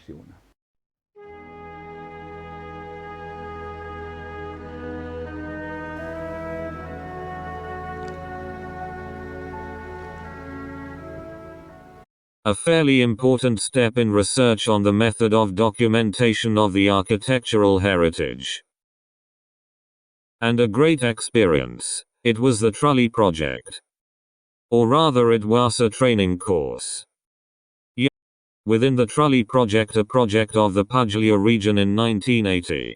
funziona. A fairly important step in research on the method of documentation of the architectural heritage. And a great experience. It was the Trulli project. Or rather it was a training course. Within the Trulli project, a project of the Puglia region in 1980.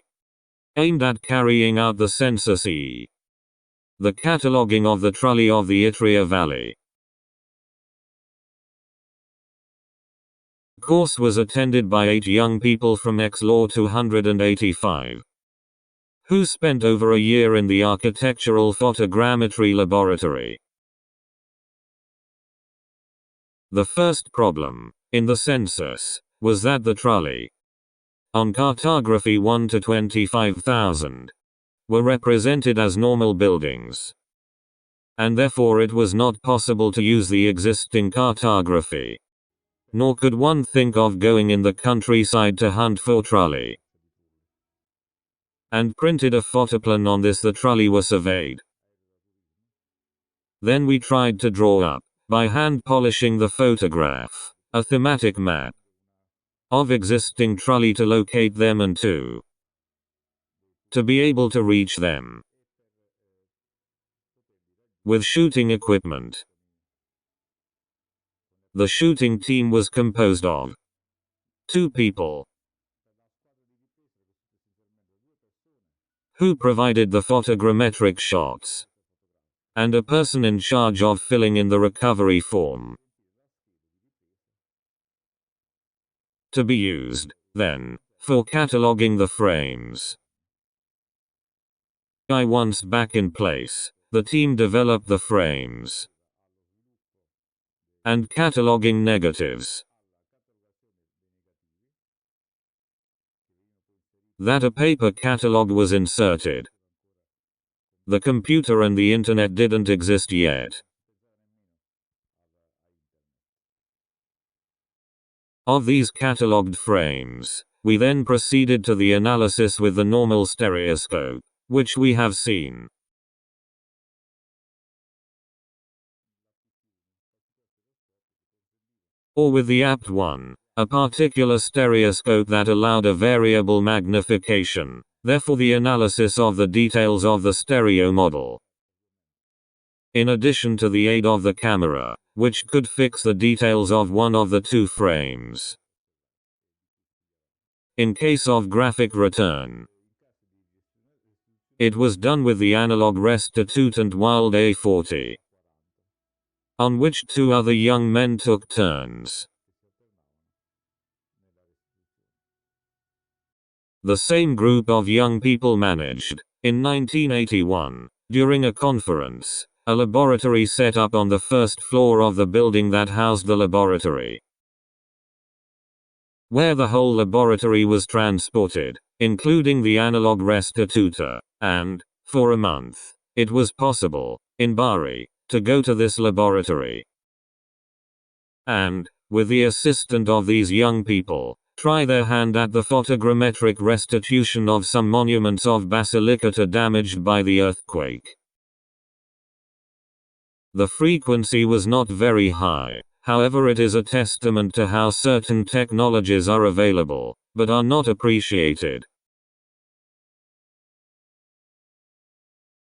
Aimed at carrying out the census e. The cataloguing of the Trulli of the Itria Valley. The course was attended by 8 young people from ex-Law 285. Who spent over a year in the architectural photogrammetry laboratory. The first problem, in the census, was that the Trulli, on cartography 1 to 25,000, were represented as normal buildings. And therefore it was not possible to use the existing cartography. Nor could one think of going in the countryside to hunt for Trulli. And printed a photoplan on this. The Trulli were surveyed. Then we tried to draw up, by hand polishing the photograph, a thematic map of existing Trulli to locate them and to be able to reach them with shooting equipment. The shooting team was composed of 2 people who provided the photogrammetric shots, and a person in charge of filling in the recovery form. To be used, then, for cataloging the frames. Once back in place, the team developed the frames and cataloging negatives. That a paper catalog was inserted. The computer and the internet didn't exist yet. Of these catalogued frames, we then proceeded to the analysis with the normal stereoscope, which we have seen. Or with the apt one, a particular stereoscope that allowed a variable magnification, therefore the analysis of the details of the stereo model. In addition to the aid of the camera, which could fix the details of one of the 2 frames. In case of graphic return, it was done with the analog restituent Wild A40. On which 2 other young men took turns. The same group of young people managed, in 1981, during a conference, a laboratory set up on the 1st floor of the building that housed the laboratory. Where the whole laboratory was transported, including the analog restituta, and, for a month, it was possible, in Bari, to go to this laboratory. And, with the assistance of these young people, try their hand at the photogrammetric restitution of some monuments of Basilicata damaged by the earthquake. The frequency was not very high, however it is a testament to how certain technologies are available, but are not appreciated.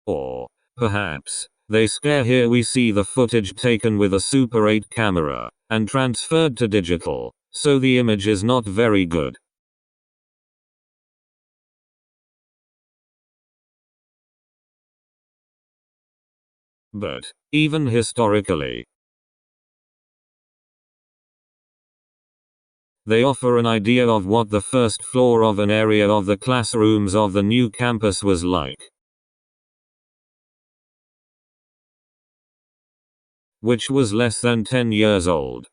Or, perhaps, they scare. Here we see the footage taken with a Super 8 camera, and transferred to digital, so the image is not very good. But, even historically, they offer an idea of what the 1st floor of an area of the classrooms of the new campus was like. Which was less than 10 years old.